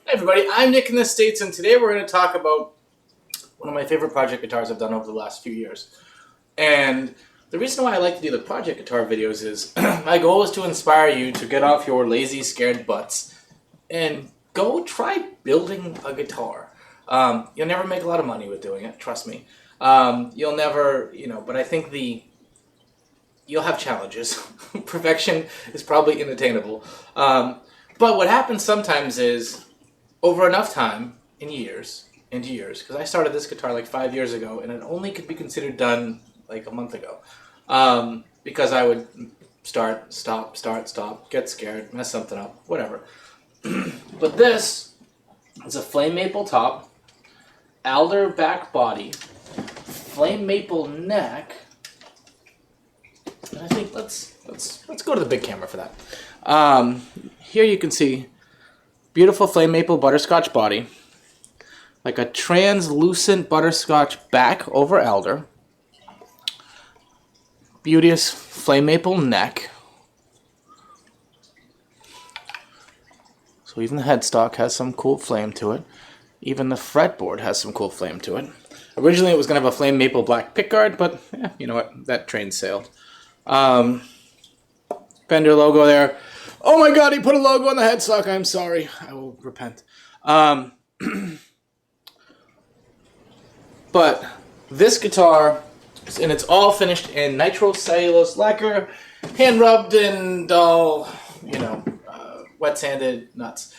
Hi everybody, I'm Nick in the States, and today we're going to talk about one of my favorite project guitars I've done over the last few years. And the reason why I like to do the project guitar videos is my goal is to inspire you to get off your lazy, scared butts and go try building a guitar. You'll never make a lot of money with doing it, trust me. You'll never, but I think you'll have challenges. Perfection is probably unattainable. But what happens sometimes is, over enough time, in years, because I started this guitar like 5 years ago, and it only could be considered done like a month ago. Because I would start, stop, get scared, mess something up, whatever. But this is a flame maple top, alder back body, flame maple neck, and I think let's go to the big camera for that. Here you can see beautiful flame maple butterscotch body, like a translucent butterscotch back over alder, beauteous flame maple neck. So even the headstock has some cool flame to it. Even the fretboard has some cool flame to it. Originally it was going to have a flame maple black pickguard, but you know what, that train sailed. Fender logo there. Oh my god, he put a logo on the headstock. I'm sorry. I will repent. But this guitar, and it's all finished in nitrocellulose lacquer, hand rubbed and all, wet sanded nuts.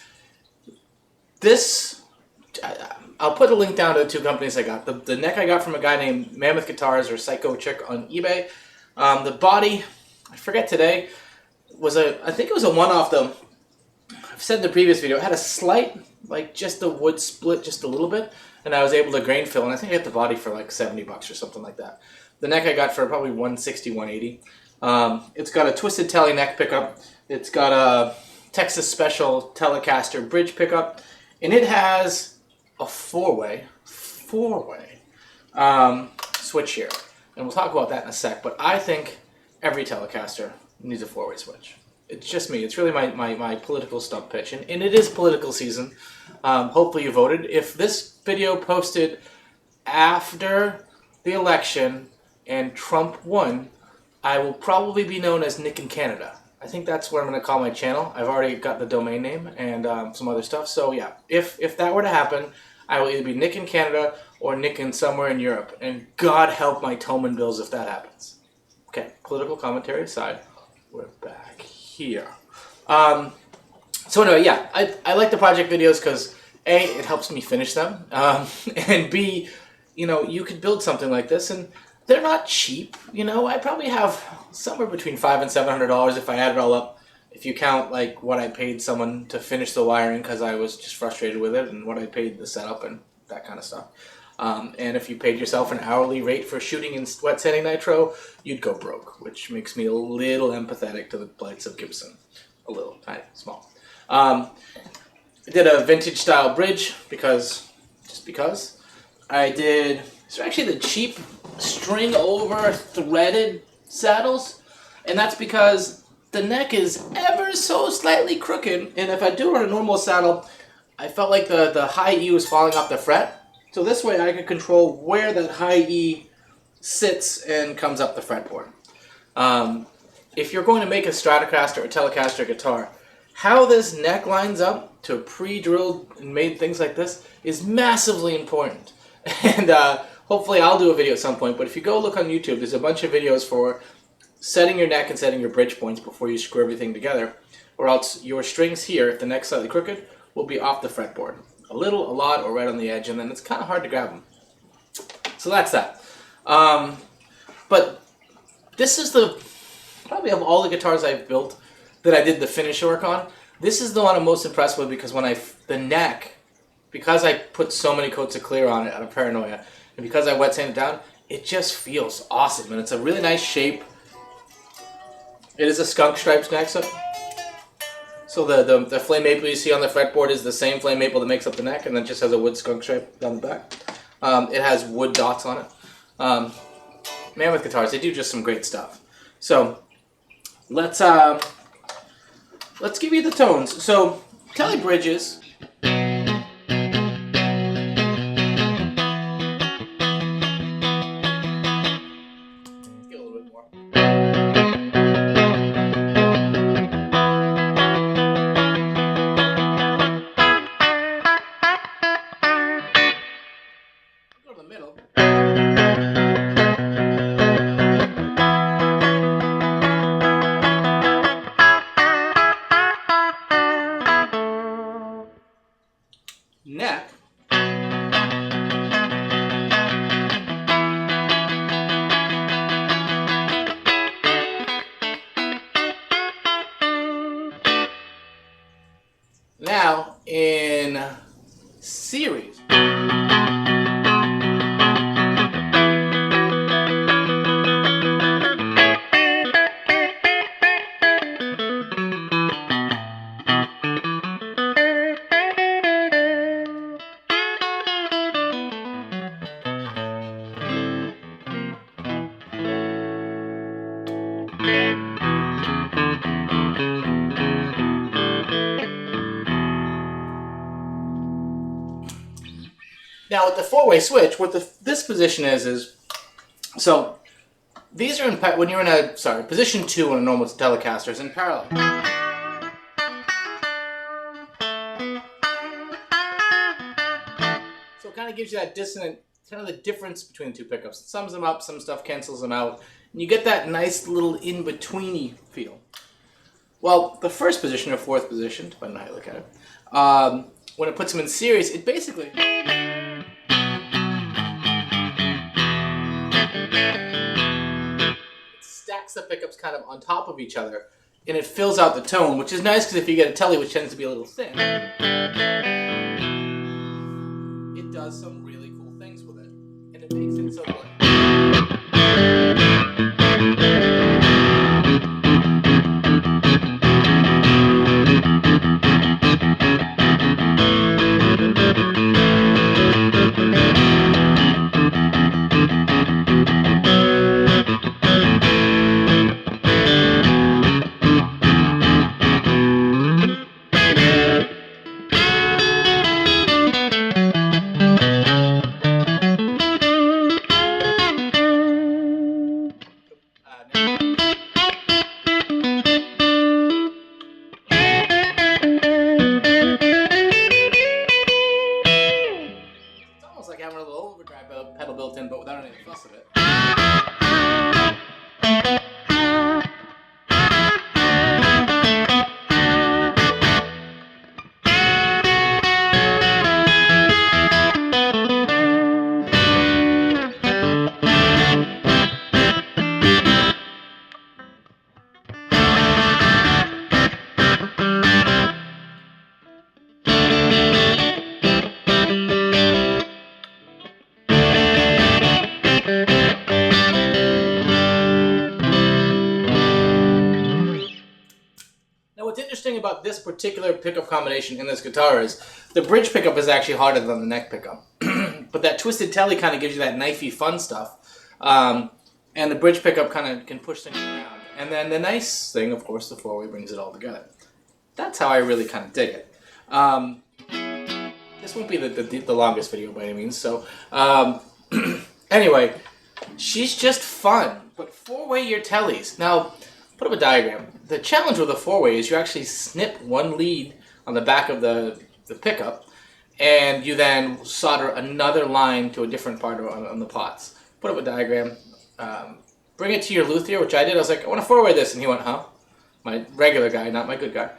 This, I'll put a link down to the two companies I got. The neck I got from a guy named Mammoth Guitars or Psycho Chick on eBay. The body, I forget today, I think it was a one-off though. I've said in the previous video, it had a slight, like just the wood split just a little bit, and I was able to grain fill, and I think I got the body for like $70 or something like that. The neck I got for probably $160, $180. It's got a twisted Tele neck pickup. It's got a Texas Special Telecaster bridge pickup, and it has a four-way switch here. And we'll talk about that in a sec, but I think every Telecaster needs a four-way switch. It's just me. It's really my political stump pitch, and it is political season. Hopefully you voted. If this video posted after the election and Trump won, I will probably be known as Nick in Canada. I think that's what I'm going to call my channel. I've already got the domain name and some other stuff. So yeah, if that were to happen, I will either be Nick in Canada or Nick in somewhere in Europe. And God help my Toman bills if that happens. Okay, political commentary aside, we're back here. So anyway, yeah, I like the project videos because A, it helps me finish them, and B, you could build something like this, and they're not cheap. I probably have somewhere between $500 and $700 if I add it all up. If you count like what I paid someone to finish the wiring because I was just frustrated with it, and what I paid the setup and that kind of stuff. And if you paid yourself an hourly rate for shooting in wet sanding nitro, you'd go broke, which makes me a little empathetic to the plights of Gibson. A little, tiny, small. I did a vintage style bridge because I did, these are actually the cheap string over threaded saddles, and that's because the neck is ever so slightly crooked, and if I do it on a normal saddle, I felt like the high E was falling off the fret. So this way I can control where that high E sits and comes up the fretboard. If you're going to make a Stratocaster or Telecaster guitar, how this neck lines up to pre-drilled and made things like this is massively important. And hopefully I'll do a video at some point, but if you go look on YouTube, there's a bunch of videos for setting your neck and setting your bridge points before you screw everything together, or else your strings here, if the neck's slightly crooked, will be off the fretboard. A little, a lot, or right on the edge, and then it's kind of hard to grab them. So that's that. But this is probably of all the guitars I've built that I did the finish work on, this is the one I'm most impressed with because the neck, because I put so many coats of clear on it out of paranoia, and because I wet sanded it down, it just feels awesome, and it's a really nice shape. It is a skunk stripes neck, so the flame maple you see on the fretboard is the same flame maple that makes up the neck, and then just has a wood skunk stripe down the back. It has wood dots on it. Mammoth Guitars, they do just some great stuff. So let's give you the tones. So Tele bridges Now, in series. Now with the four-way switch, what this position is so these are in when you're in position 2 on a normal Telecaster is in parallel. So it kind of gives you that dissonant, kind of the difference between the two pickups. It sums them up, some stuff cancels them out, and you get that nice little in-betweeny feel. Well, the first position or fourth position, depending on how you look at it, when it puts them in series, it basically stacks the pickups kind of on top of each other, and it fills out the tone, which is nice because if you get a Tele, which tends to be a little thin, it does some really cool things with it, and it makes it so good. Like having a little overdrive pedal built in, but without any fuss of it. What's interesting about this particular pickup combination in this guitar is the bridge pickup is actually harder than the neck pickup. But that twisted Tele kind of gives you that knifey fun stuff. And the bridge pickup kind of can push things around. And then the nice thing, of course, the four-way brings it all together. That's how I really kind of dig it. This won't be the longest video by any means. So anyway, she's just fun. But four-way your Teles. Now, put up a diagram. The challenge with a four-way is you actually snip one lead on the back of the pickup, and you then solder another line to a different part on the pots. Put up a diagram. Bring it to your luthier, which I did. I was like, I want to four-way this, and he went, huh? My regular guy, not my good guy.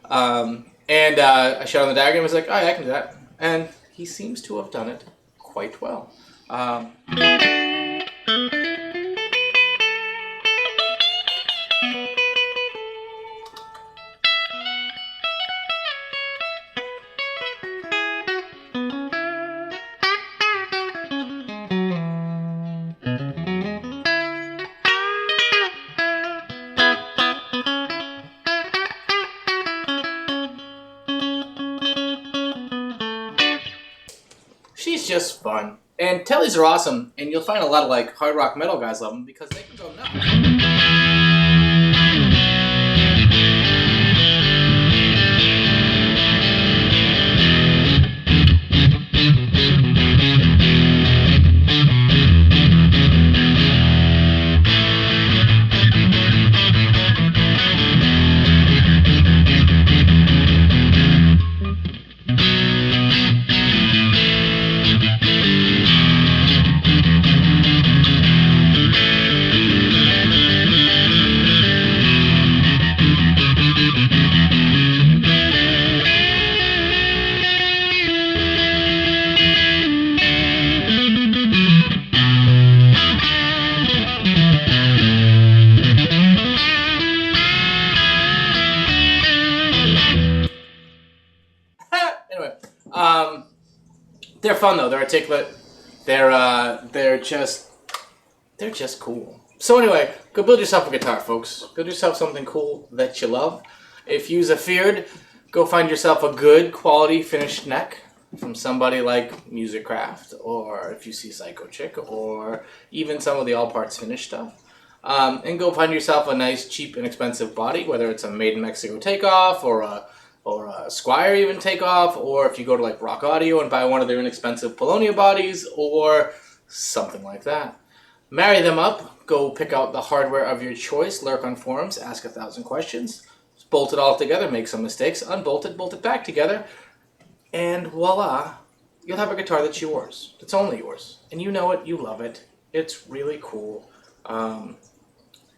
I showed him the diagram. I was like, oh yeah, I can do that. And he seems to have done it quite well. She's just fun. And Teles are awesome, and you'll find a lot of like hard rock metal guys love them because they can go nuts. They're fun though. They're articulate. They're just cool. So anyway, go build yourself a guitar, folks. Build yourself something cool that you love. If you's afeard, go find yourself a good quality finished neck from somebody like Musicraft, or if you see Psycho Chick, or even some of the all parts finished stuff. And go find yourself a nice, cheap, inexpensive body, whether it's a Made in Mexico takeoff or a Squire even takeoff, or if you go to like Rock Audio and buy one of their inexpensive Polonia bodies, or something like that. Marry them up, go pick out the hardware of your choice, lurk on forums, ask 1,000 questions, bolt it all together, make some mistakes, unbolt it, bolt it back together, and voila, you'll have a guitar that's yours. It's only yours. And you know it, you love it. It's really cool.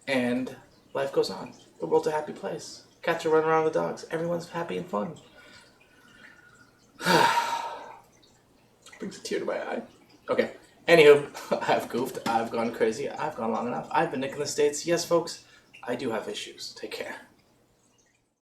And life goes on. The world's a happy place. Cats are running around with dogs. Everyone's happy and fun. Brings a tear to my eye. Okay. Anywho, I've goofed. I've gone crazy. I've gone long enough. I've been Nick in the States. Yes, folks, I do have issues. Take care.